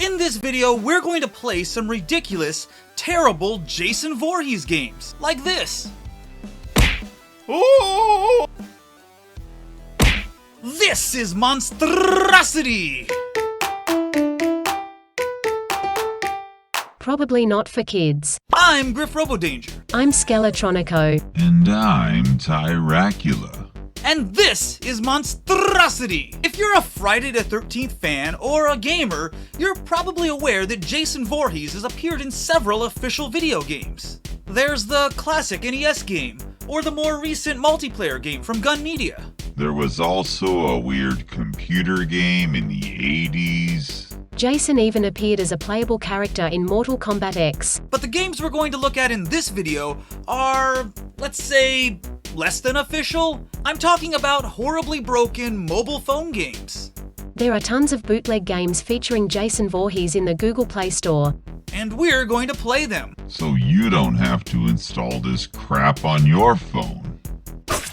In this video, we're going to play some ridiculous, terrible Jason Voorhees games, like this. Ooh! This is Monstrrrocity! Probably not for kids. I'm Grif RoboDangr. I'm Skeletronico. And I'm Tyracula. And this is Monstrrrocity! If you're a Friday the 13th fan or a gamer, you're probably aware that Jason Voorhees has appeared in several official video games. There's the classic NES game, or the more recent multiplayer game from Gun Media. There was also a weird computer game in the 80s. Jason even appeared as a playable character in Mortal Kombat X. But the games we're going to look at in this video are, let's say, less than official. I'm talking about horribly broken mobile phone games. There are tons of bootleg games featuring Jason Voorhees in the Google Play Store. And we're going to play them. So you don't have to install this crap on your phone.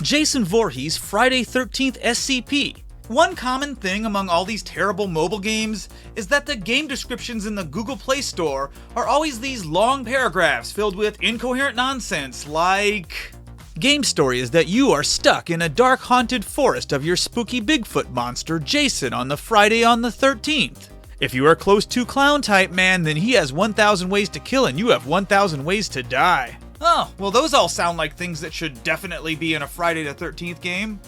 Jason Voorhees Friday 13th SCP. One common thing among all these terrible mobile games is that the game descriptions in the Google Play Store are always these long paragraphs filled with incoherent nonsense like... Game story is that you are stuck in a dark haunted forest of your spooky Bigfoot monster Jason on the Friday on the 13th. If you are close to clown type man, then he has 1,000 ways to kill and you have 1,000 ways to die. Oh, well those all sound like things that should definitely be in a Friday the 13th game.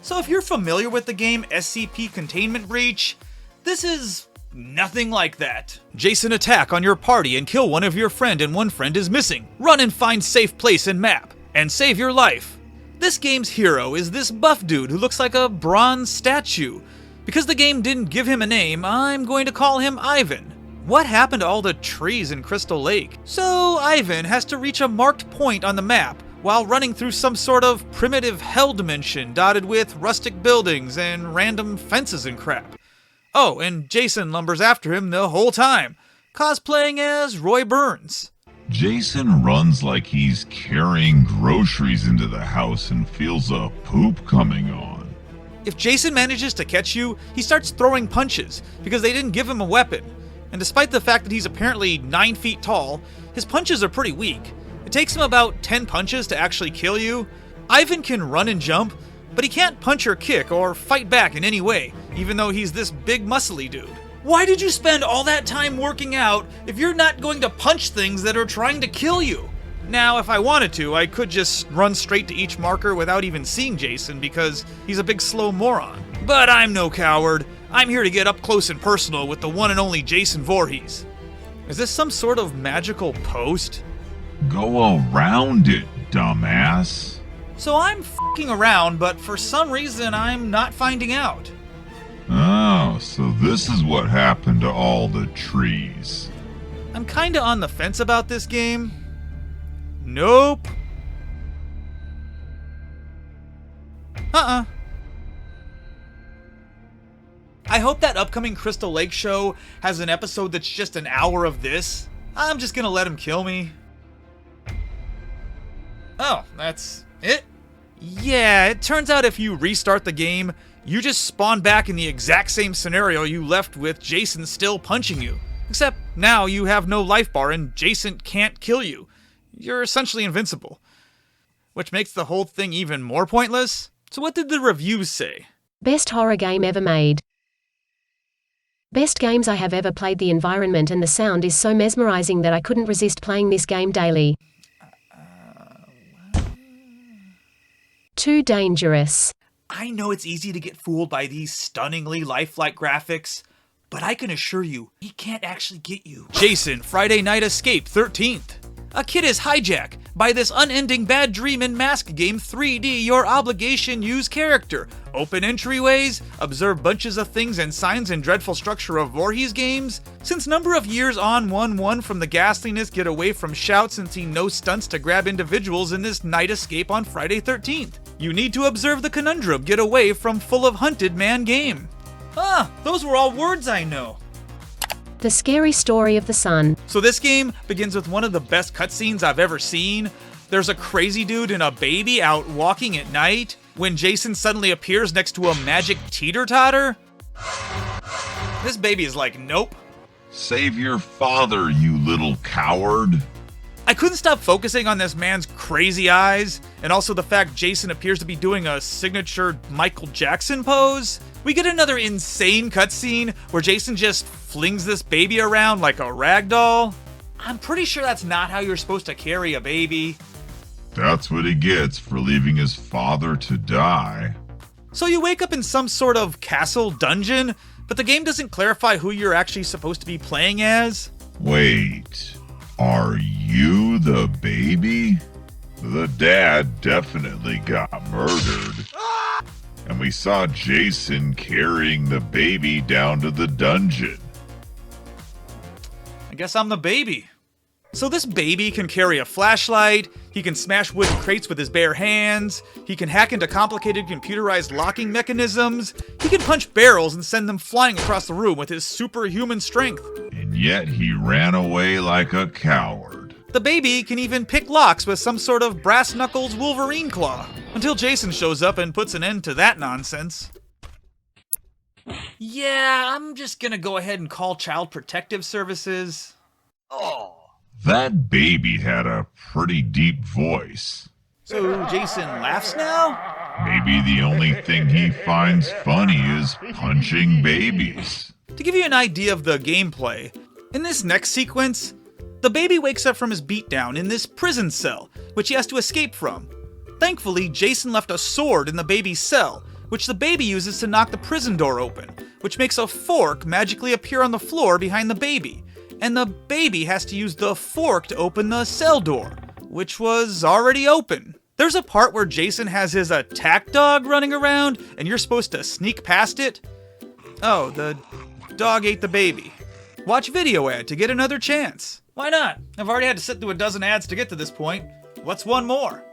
So if you're familiar with the game SCP Containment Breach, this is nothing like that. Jason attack on your party and kill one of your friend and one friend is missing. Run and find safe place and map, and save your life. This game's hero is this buff dude who looks like a bronze statue. Because the game didn't give him a name, I'm going to call him Ivan. What happened to all the trees in Crystal Lake? So Ivan has to reach a marked point on the map while running through some sort of primitive hell dimension dotted with rustic buildings and random fences and crap. Oh, and Jason lumbers after him the whole time, cosplaying as Roy Burns. Jason runs like he's carrying groceries into the house and feels a poop coming on. If Jason manages to catch you, he starts throwing punches because they didn't give him a weapon. And despite the fact that he's apparently 9 feet tall, his punches are pretty weak. It takes him about 10 punches to actually kill you. Ivan can run and jump, but he can't punch or kick or fight back in any way, even though he's this big muscly dude. Why did you spend all that time working out if you're not going to punch things that are trying to kill you? Now, if I wanted to, I could just run straight to each marker without even seeing Jason because he's a big slow moron. But I'm no coward. I'm here to get up close and personal with the one and only Jason Voorhees. Is this some sort of magical post? Go around it, dumbass. So I'm f***ing around, but for some reason I'm not finding out. Oh, so this is what happened to all the trees. I'm kinda on the fence about this game. Nope. I hope that upcoming Crystal Lake show has an episode that's just an hour of this. I'm just gonna let him kill me. Oh, that's it? Yeah, it turns out if you restart the game, you just spawn back in the exact same scenario you left with Jason still punching you. Except now you have no life bar and Jason can't kill you. You're essentially invincible. Which makes the whole thing even more pointless. So what did the reviews say? Best horror game ever made. Best games I have ever played. The environment and the sound is so mesmerizing that I couldn't resist playing this game daily. Too dangerous. I know it's easy to get fooled by these stunningly lifelike graphics, but I can assure you, he can't actually get you. Jason, Friday Night Escape 13th. A kid is hijacked by this unending bad dream and mask game 3D your obligation use character. Open entryways, observe bunches of things and signs and dreadful structure of Voorhees games. Since number of years on 1-1 from the ghastliness, get away from shouts and see no stunts to grab individuals in this night escape on Friday 13th. You need to observe the conundrum, get away from full of hunted man game. Those were all words I know. The Scary Story of the Sun. So this game begins with one of the best cutscenes I've ever seen. There's a crazy dude and a baby out walking at night when Jason suddenly appears next to a magic teeter-totter. This baby is like, nope, Save your father, you little coward. I couldn't stop focusing on this man's crazy eyes, and also the fact Jason appears to be doing a signature Michael Jackson pose. We get another insane cutscene where Jason just flings this baby around like a rag doll. I'm pretty sure that's not how you're supposed to carry a baby. That's what he gets for leaving his father to die. So you wake up in some sort of castle dungeon, but the game doesn't clarify who you're actually supposed to be playing as. Wait, are you the baby? The dad definitely got murdered. And we saw Jason carrying the baby down to the dungeon. I guess I'm the baby. So this baby can carry a flashlight, he can smash wooden crates with his bare hands, he can hack into complicated computerized locking mechanisms, he can punch barrels and send them flying across the room with his superhuman strength. And yet he ran away like a coward. The baby can even pick locks with some sort of brass knuckles Wolverine claw, until Jason shows up and puts an end to that nonsense. Yeah, I'm just gonna go ahead and call Child Protective Services. Oh. That baby had a pretty deep voice. So Jason laughs now? Maybe the only thing he finds funny is punching babies. To give you an idea of the gameplay, in this next sequence, the baby wakes up from his beatdown in this prison cell, which he has to escape from. Thankfully, Jason left a sword in the baby's cell, which the baby uses to knock the prison door open, which makes a fork magically appear on the floor behind the baby. And the baby has to use the fork to open the cell door, which was already open. There's a part where Jason has his attack dog running around, and you're supposed to sneak past it. Oh, the dog ate the baby. Watch video ad to get another chance. Why not? I've already had to sit through a dozen ads to get to this point. What's one more?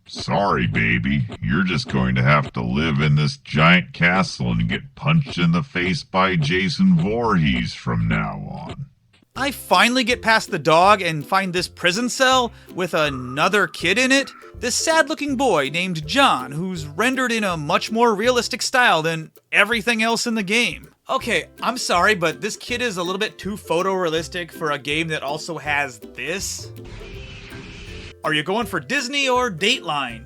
Sorry, baby. You're just going to have to live in this giant castle and get punched in the face by Jason Voorhees from now on. I finally get past the dog and find this prison cell with another kid in it. This sad-looking boy named John, who's rendered in a much more realistic style than everything else in the game. Okay, I'm sorry, but this kid is a little bit too photorealistic for a game that also has this. Are you going for Disney or Dateline?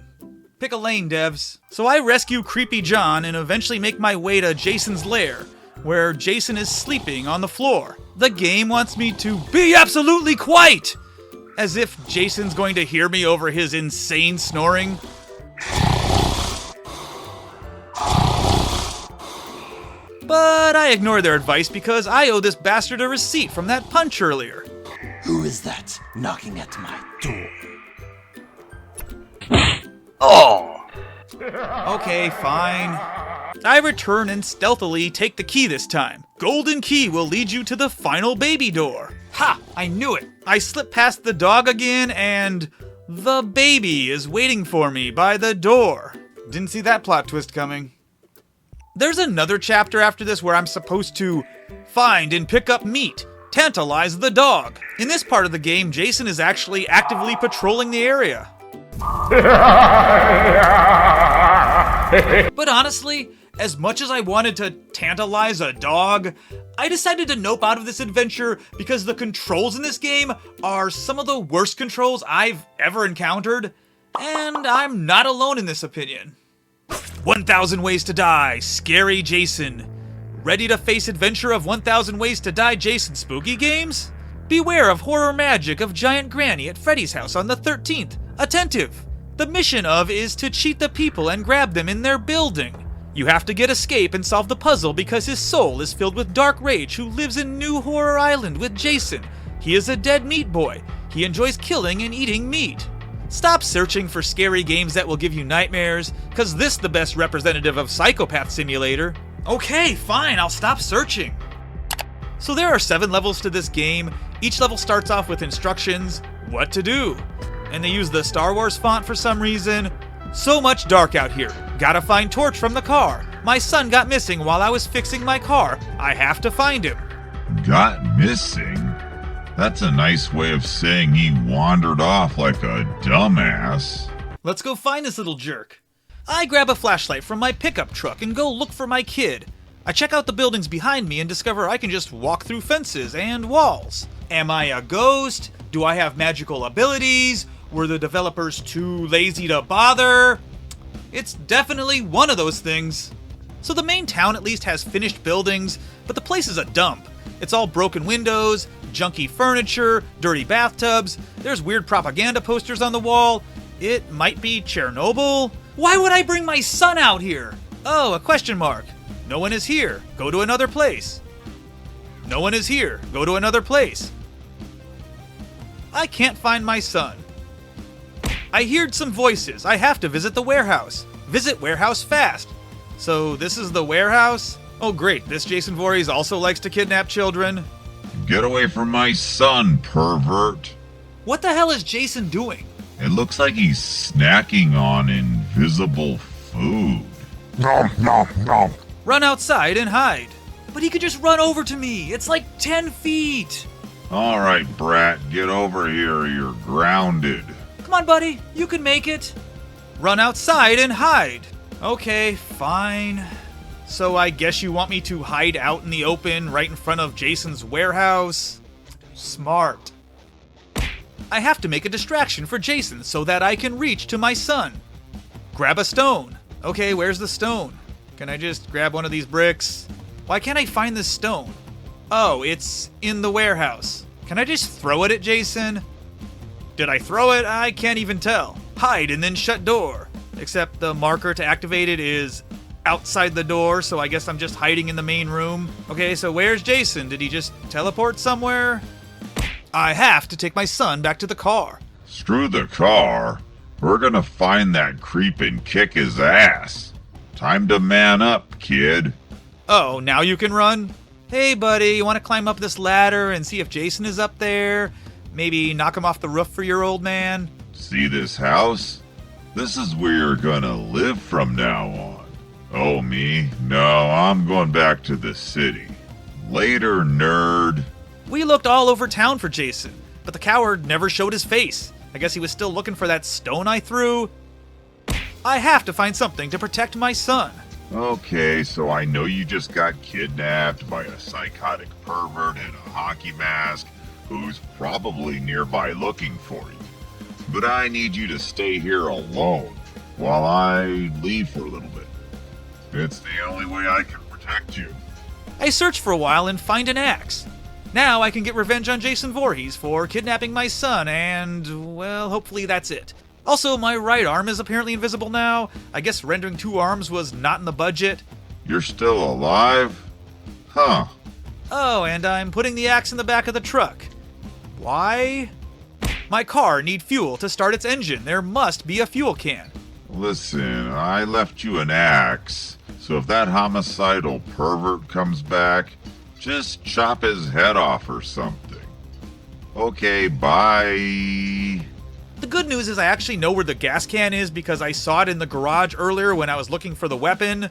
Pick a lane, devs. So I rescue creepy John and eventually make my way to Jason's lair, where Jason is sleeping on the floor. The game wants me to be absolutely quiet, as if Jason's going to hear me over his insane snoring. But I ignore their advice because I owe this bastard a receipt from that punch earlier. Who is that knocking at my door? Okay, fine. I return and stealthily take the key this time. Golden key will lead you to the final baby door. Ha! I knew it! I slip past the dog again and the baby is waiting for me by the door. Didn't see that plot twist coming. There's another chapter after this where I'm supposed to find and pick up meat, tantalize the dog. In this part of the game, Jason is actually actively patrolling the area. But honestly, as much as I wanted to tantalize a dog, I decided to nope out of this adventure because the controls in this game are some of the worst controls I've ever encountered, and I'm not alone in this opinion. 1,000 Ways to Die, Scary Jason. Ready to face adventure of 1,000 Ways to Die Jason spooky games? Beware of horror magic of Giant Granny at Freddy's house on the 13th. Attentive! The mission of is to cheat the people and grab them in their building. You have to get escape and solve the puzzle because his soul is filled with dark rage who lives in New Horror Island with Jason. He is a dead meat boy. He enjoys killing and eating meat. Stop searching for scary games that will give you nightmares, cause this is the best representative of Psychopath Simulator. Okay, fine, I'll stop searching. So there are 7 levels to this game. Each level starts off with instructions, what to do. And they use the Star Wars font for some reason. So much dark out here. Gotta find Torch from the car. My son got missing while I was fixing my car. I have to find him. Got missing? That's a nice way of saying he wandered off like a dumbass. Let's go find this little jerk. I grab a flashlight from my pickup truck and go look for my kid. I check out the buildings behind me and discover I can just walk through fences and walls. Am I a ghost? Do I have magical abilities? Were the developers too lazy to bother? It's definitely one of those things. So the main town at least has finished buildings, but the place is a dump. It's all broken windows, junky furniture, dirty bathtubs, there's weird propaganda posters on the wall. It might be Chernobyl. Why would I bring my son out here? Oh, a question mark. No one is here. Go to another place. No one is here. Go to another place. I can't find my son. I heard some voices. I have to visit the warehouse. Visit warehouse fast. So this is the warehouse? Oh great, this Jason Voorhees also likes to kidnap children. Get away from my son, pervert. What the hell is Jason doing? It looks like he's snacking on invisible food. Nom, nom, nom. Run outside and hide. But he could just run over to me. It's like 10 feet. All right, brat, get over here. You're grounded. Come on, buddy. You can make it. Run outside and hide. Okay, fine. So I guess you want me to hide out in the open right in front of Jason's warehouse? Smart. I have to make a distraction for Jason so that I can reach to my son. Grab a stone. Okay, where's the stone? Can I just grab one of these bricks? Why can't I find this stone? Oh, it's in the warehouse. Can I just throw it at Jason? Did I throw it? I can't even tell. Hide and then shut door. Except the marker to activate it is outside the door, so I guess I'm just hiding in the main room. Okay, so where's Jason? Did he just teleport somewhere? I have to take my son back to the car. Screw the car. We're gonna find that creep and kick his ass. Time to man up, kid. Oh, now you can run? Hey, buddy, you want to climb up this ladder and see if Jason is up there? Maybe knock him off the roof for your old man? See this house? This is where you're gonna live from now on. Oh, me? No, I'm going back to the city. Later, nerd. We looked all over town for Jason, but the coward never showed his face. I guess he was still looking for that stone I threw. I have to find something to protect my son. Okay, so I know you just got kidnapped by a psychotic pervert in a hockey mask who's probably nearby looking for you. But I need you to stay here alone while I leave for a little bit. It's the only way I can protect you. I search for a while and find an axe. Now I can get revenge on Jason Voorhees for kidnapping my son and, well, hopefully that's it. Also, my right arm is apparently invisible now. I guess rendering 2 arms was not in the budget. You're still alive? Huh. Oh, and I'm putting the axe in the back of the truck. Why? My car needs fuel to start its engine. There must be a fuel can. Listen, I left you an axe, so if that homicidal pervert comes back, just chop his head off or something. Okay, bye. The good news is I actually know where the gas can is because I saw it in the garage earlier when I was looking for the weapon.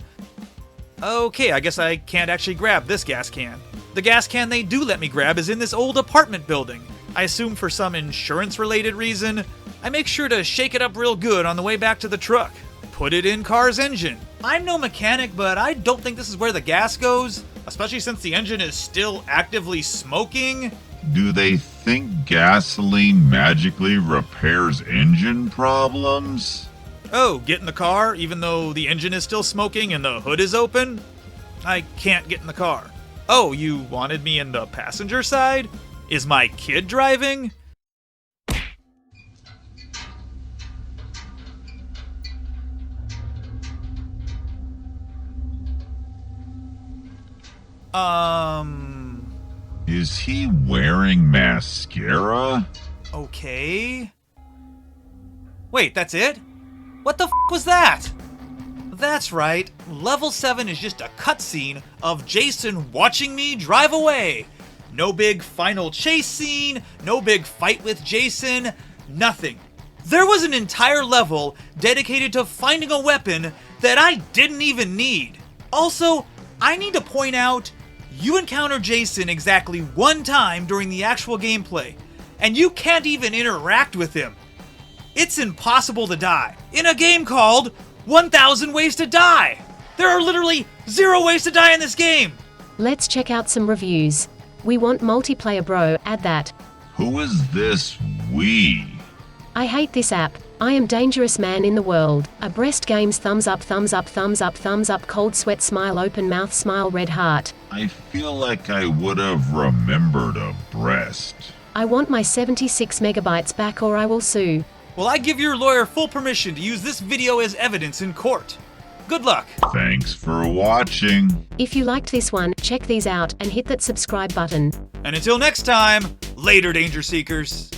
Okay, I guess I can't actually grab this gas can. The gas can they do let me grab is in this old apartment building. I assume for some insurance-related reason. I make sure to shake it up real good on the way back to the truck. Put it in car's engine. I'm no mechanic, but I don't think this is where the gas goes, especially since the engine is still actively smoking. Do they think gasoline magically repairs engine problems? Oh, get in the car even though the engine is still smoking and the hood is open? I can't get in the car. Oh, you wanted me in the passenger side? Is my kid driving? Is he wearing mascara? Okay. Wait, that's it? What the f was that? That's right, level 7 is just a cutscene of Jason watching me drive away. No big final chase scene, no big fight with Jason, nothing. There was an entire level dedicated to finding a weapon that I didn't even need. Also, I need to point out, you encounter Jason exactly 1 time during the actual gameplay, and you can't even interact with him. It's impossible to die in a game called 1000 Ways to Die. There are literally 0 ways to die in this game! Let's check out some reviews. We want multiplayer, bro, add that. Who is this we? I hate this app. I am dangerous man in the world. A breast games thumbs up, thumbs up, thumbs up, thumbs up, cold sweat, smile, open mouth, smile, red heart. I feel like I would have remembered a breast. I want my 76 megabytes back or I will sue. Well, I give your lawyer full permission to use this video as evidence in court. Good luck. Thanks for watching. If you liked this one, check these out and hit that subscribe button. And until next time, later, Danger Seekers.